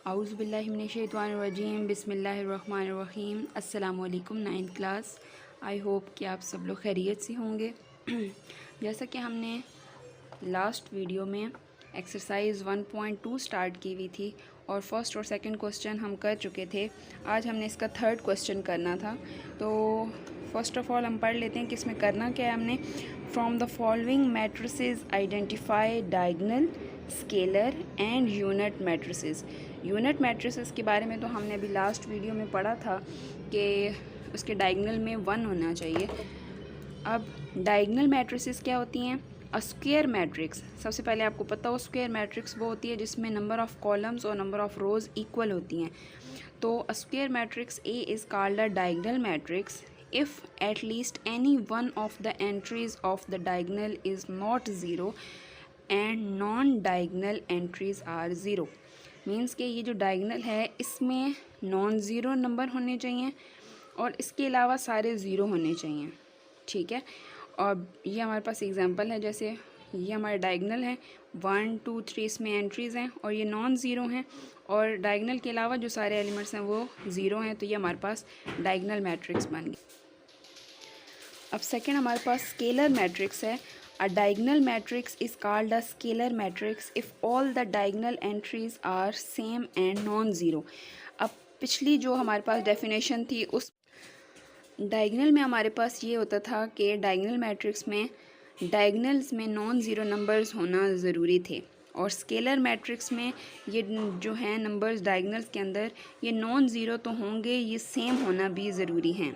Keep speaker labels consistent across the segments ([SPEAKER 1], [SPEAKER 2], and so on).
[SPEAKER 1] आउज़ुबिल्लाहिमिनश्शैतानिर्रजीम बिस्मिल्लाहिर्रहमानिर्रहीम। अस्सलामु अलैकुम 9th क्लास। आई होप कि आप सब लोग खैरियत से होंगे। जैसा कि हमने लास्ट वीडियो में एक्सरसाइज 1.2 स्टार्ट की हुई थी और फर्स्ट और सेकंड क्वेश्चन हम कर चुके थे। आज हमने इसका थर्ड क्वेश्चन करना था। तो फर्स्ट ऑफ़ ऑल हम पढ़ लेते हैं कि इसमें करना क्या है हमने। From the following matrices identify diagonal, scalar and unit matrices. Unit matrices के बारे में तो हमने अभी लास्ट वीडियो में पढ़ा था कि उसके डायगोनल में 1 होना चाहिए। अब डायगोनल मैट्रिसेस क्या होती हैं? अ स्क्वायर मैट्रिक्स, सबसे पहले आपको पता हो स्क्वायर मैट्रिक्स वो होती है जिसमें नंबर ऑफ़ कॉलम्स और नंबर ऑफ़ रोज़ इक्वल होती हैं। तो a square matrix A is called a diagonal matrix if at least any one of the entries of the diagonal is not zero and non-diagonal entries are zero। Means कि ये जो diagonal है इसमें non zero number होने चाहिए और इसके अलावा सारे ज़ीरो होने चाहिए। ठीक है, और ये हमारे पास एग्जांपल है। जैसे ये हमारे डायगोनल है 1 2 3, इसमें एंट्रीज़ हैं और ये नॉन ज़ीरो हैं और डायगोनल के अलावा जो सारे एलिमेंट्स हैं वो ज़ीरो हैं। तो ये हमारे पास डायगोनल मैट्रिक्स बन गई। अब सेकेंड हमारे पास स्केलर मैट्रिक्स है। A diagonal matrix is called a scalar matrix if all the diagonal entries are same and non zero. अब पिछली जो हमारे पास डेफिनेशन थी उस डायगोनल में हमारे पास ये होता था कि डायगोनल मैट्रिक्स में डायगोनल्स में नॉन ज़ीरो नंबर्स होना ज़रूरी थे और स्केलर मैट्रिक्स में ये जो हैं नंबर्स डायगोनल्स के अंदर ये नॉन ज़ीरो तो होंगे, ये सेम होना भी ज़रूरी हैं।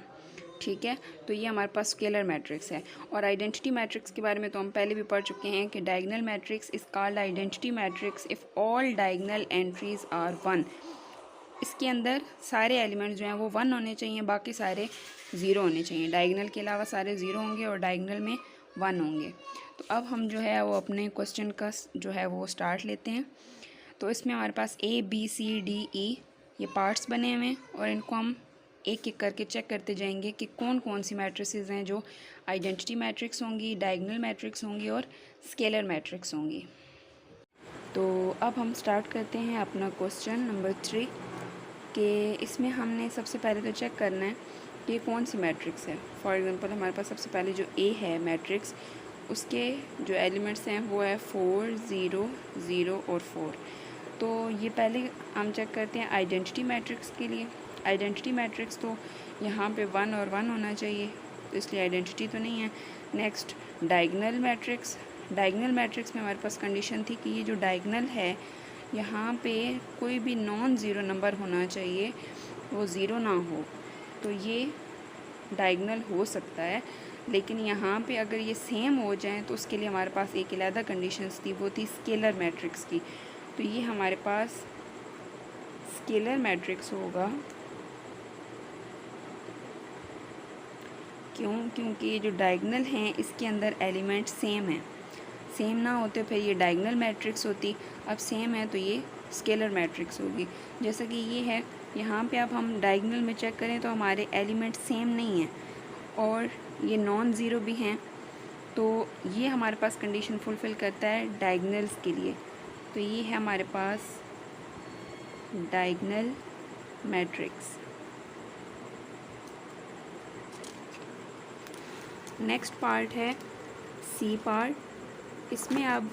[SPEAKER 1] ठीक है, तो ये हमारे पास स्केलर मैट्रिक्स है। और आइडेंटिटी मैट्रिक्स के बारे में तो हम पहले भी पढ़ चुके हैं कि diagonal matrix is called identity matrix if all diagonal entries are 1। इसके अंदर सारे एलिमेंट्स जो हैं वो 1 होने चाहिए, बाकी सारे ज़ीरो होने चाहिए। डायगोनल के अलावा सारे ज़ीरो होंगे और डायगोनल में 1 होंगे। तो अब हम जो है वो अपने क्वेश्चन का जो है वो स्टार्ट लेते हैं। तो इसमें हमारे पास ABCDE ये पार्ट्स बने हुए हैं और इनको हम एक एक करके चेक करते जाएंगे कि कौन कौन सी मैट्रिसेस हैं जो आइडेंटिटी मैट्रिक्स होंगी, डायगोनल मैट्रिक्स होंगी और स्केलर मैट्रिक्स होंगी। तो अब हम स्टार्ट करते हैं अपना क्वेश्चन नंबर 3 कि इसमें हमने सबसे पहले तो चेक करना है कि कौन सी मैट्रिक्स है। फॉर एग्जांपल हमारे पास सबसे पहले जो A है मैट्रिक्स, उसके जो एलिमेंट्स हैं वो है 4 0 0 और 4। तो ये पहले हम चेक करते हैं आइडेंटिटी मैट्रिक्स के लिए। आइडेंटिटी मैट्रिक्स तो यहाँ पे 1 और 1 होना चाहिए, तो इसलिए आइडेंटिटी तो नहीं है। Next diagonal matrix. Diagonal matrix में हमारे पास कंडीशन थी कि ये जो डायगोनल है यहाँ पे कोई भी नॉन ज़ीरो नंबर होना चाहिए, वो ज़ीरो ना हो। तो ये डायगोनल हो सकता है, लेकिन यहाँ पे अगर ये सेम हो जाए तो उसके लिए हमारे पास एक अलग कंडीशंस थी, वो थी स्केलर मैट्रिक्स की। तो ये हमारे पास स्केलर मैट्रिक्स होगा। क्योंकि ये जो डायगोनल हैं इसके अंदर एलिमेंट सेम हैं। सेम ना होते फिर ये डायगोनल मैट्रिक्स होती, अब सेम है तो ये स्केलर मैट्रिक्स होगी। जैसा कि ये है, यहाँ पे अब हम डायगोनल में चेक करें तो हमारे एलिमेंट सेम नहीं हैं और ये नॉन ज़ीरो भी हैं, तो ये हमारे पास कंडीशन फुलफ़िल करता है डायगोनल्स के लिए। तो ये है हमारे पास डायगोनल मैट्रिक्स। नेक्स्ट पार्ट है सी पार्ट। इसमें अब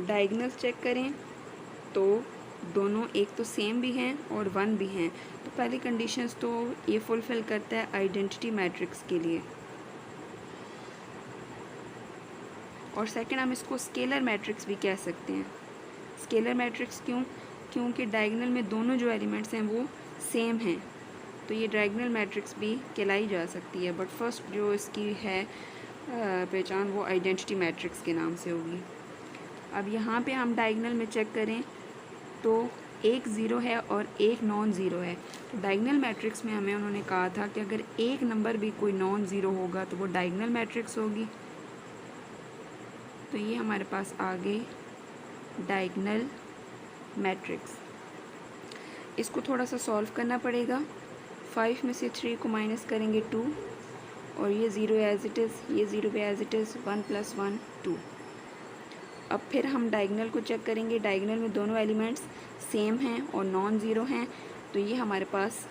[SPEAKER 1] डायगोनल्स चेक करें तो दोनों एक तो सेम भी हैं और 1 भी हैं, तो पहली कंडीशंस तो ये फुलफ़िल करता है आइडेंटिटी मैट्रिक्स के लिए। और सेकंड हम इसको स्केलर मैट्रिक्स भी कह सकते हैं। स्केलर मैट्रिक्स क्योंकि डायगोनल में दोनों जो एलिमेंट्स हैं वो सेम हैं, तो ये डायगोनल मैट्रिक्स भी कहलाई जा सकती है। बट फर्स्ट जो इसकी है पहचान वो आइडेंटिटी मैट्रिक्स के नाम से होगी। अब यहाँ पे हम डायगोनल में चेक करें तो एक ज़ीरो है और एक नॉन ज़ीरो है। तो डायगोनल मैट्रिक्स में हमें उन्होंने कहा था कि अगर एक नंबर भी कोई नॉन ज़ीरो होगा तो वो डायगोनल मैट्रिक्स होगी। तो ये हमारे पास आ गई डायगोनल मैट्रिक्स। इसको थोड़ा सा सॉल्व करना पड़ेगा। 5 में से 3 को माइनस करेंगे 2 और ये ज़ीरो एज इट इज़, ये ज़ीरो भी एज इट इज़, 1 + 1 2। अब फिर हम डायगोनल को चेक करेंगे। डायगोनल में दोनों एलिमेंट्स सेम हैं और नॉन ज़ीरो हैं, तो ये हमारे पास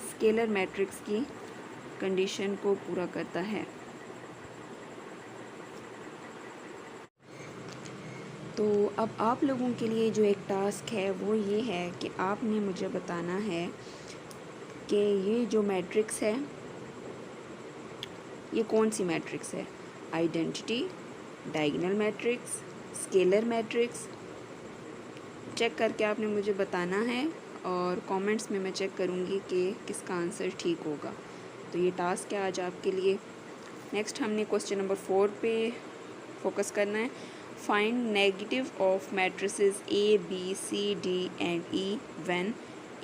[SPEAKER 1] स्केलर मैट्रिक्स की कंडीशन को पूरा करता है। तो अब आप लोगों के लिए जो एक टास्क है वो ये है कि आपने मुझे बताना है कि ये जो मैट्रिक्स है ये कौन सी मैट्रिक्स है। Identity, diagonal matrix, scalar matrix, check करके आपने मुझे बताना है और कमेंट्स में मैं चेक करूँगी कि किसका आंसर ठीक होगा। तो ये टास्क है आज आपके लिए। नेक्स्ट हमने क्वेश्चन नंबर 4 पे फोकस करना है। Find negative of matrices A B C D and E when.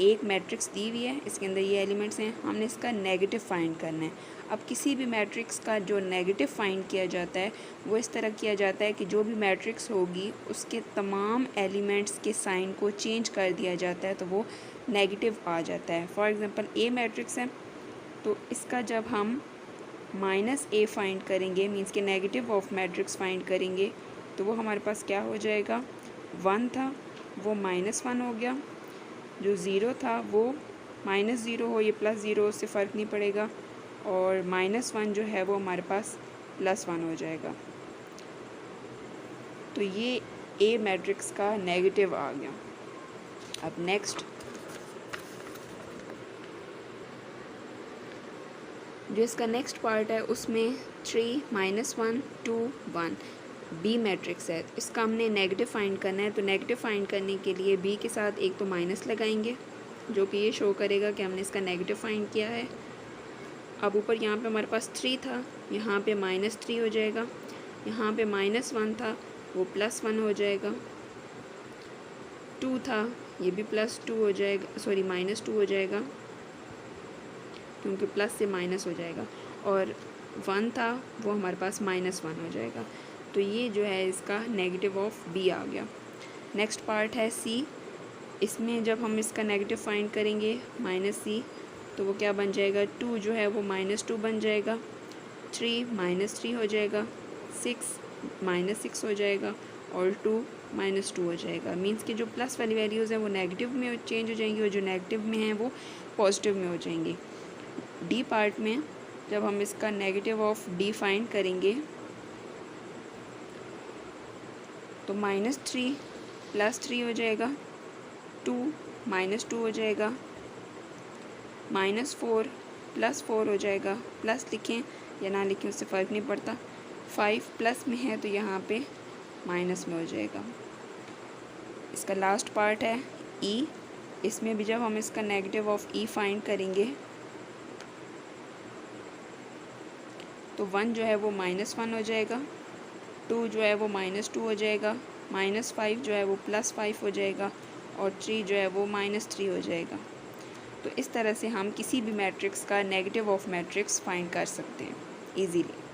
[SPEAKER 1] एक मैट्रिक्स दी हुई है, इसके अंदर ये एलिमेंट्स हैं, हमने इसका नेगेटिव फाइंड करना है। अब किसी भी मैट्रिक्स का जो नेगेटिव फाइंड किया जाता है वो इस तरह किया जाता है कि जो भी मैट्रिक्स होगी उसके तमाम एलिमेंट्स के साइन को चेंज कर दिया जाता है, तो वो नेगेटिव आ जाता है। फॉर एग्ज़ाम्पल ए मैट्रिक्स है, तो इसका जब हम माइनस ए फाइंड करेंगे, मीन्स के नेगेटिव ऑफ मैट्रिक्स फाइंड करेंगे, तो वो हमारे पास क्या हो जाएगा, 1 था वो -1 हो गया, जो 0 था वो -0 हो, ये +0 उससे फ़र्क नहीं पड़ेगा, और -1 जो है वो हमारे पास +1 हो जाएगा। तो ये ए मैट्रिक्स का नेगेटिव आ गया। अब नेक्स्ट जो इसका नेक्स्ट पार्ट है उसमें 3 -1 2 1 बी मैट्रिक्स है, इसका हमने नेगेटिव फाइंड करना है। तो नेगेटिव फाइंड करने के लिए बी के साथ एक तो माइनस लगाएंगे जो कि ये शो करेगा कि हमने इसका नेगेटिव फाइंड किया है। अब ऊपर यहाँ पे हमारे पास 3 था, यहाँ पे -3 हो जाएगा, यहाँ पे -1 था वो +1 हो जाएगा, 2 था ये भी +2 हो जाएगा, सॉरी -2 हो जाएगा क्योंकि प्लस से माइनस हो जाएगा, और 1 था वो हमारे पास -1 हो जाएगा। तो ये जो है इसका नेगेटिव ऑफ बी आ गया। नेक्स्ट पार्ट है सी, इसमें जब हम इसका नेगेटिव फाइंड करेंगे -c, तो वो क्या बन जाएगा, 2 जो है वो -2 बन जाएगा, 3 -3 हो जाएगा, 6 -6 हो जाएगा, और 2 -2 हो जाएगा। मीन्स कि जो प्लस वाली वैल्यूज़ हैं वो नेगेटिव में चेंज हो जाएंगी और जो नेगेटिव में हैं वो पॉजिटिव में हो जाएंगी। डी पार्ट में जब हम इसका नेगेटिव ऑफ डी फाइंड करेंगे तो -3 +3 हो जाएगा, 2 -2 हो जाएगा, -4 +4 हो जाएगा, प्लस लिखें या ना लिखें उससे फ़र्क नहीं पड़ता, 5 प्लस में है तो यहाँ पे माइनस में हो जाएगा। इसका लास्ट पार्ट है ई, इसमें भी जब हम इसका नेगेटिव ऑफ ई फाइंड करेंगे तो 1 जो है वो -1 हो जाएगा, 2 जो है वो -2 हो जाएगा, -5 जो है वो +5 हो जाएगा, और 3 जो है वो -3 हो जाएगा। तो इस तरह से हम किसी भी मैट्रिक्स का नेगेटिव ऑफ मैट्रिक्स फाइंड कर सकते हैं ईज़िली।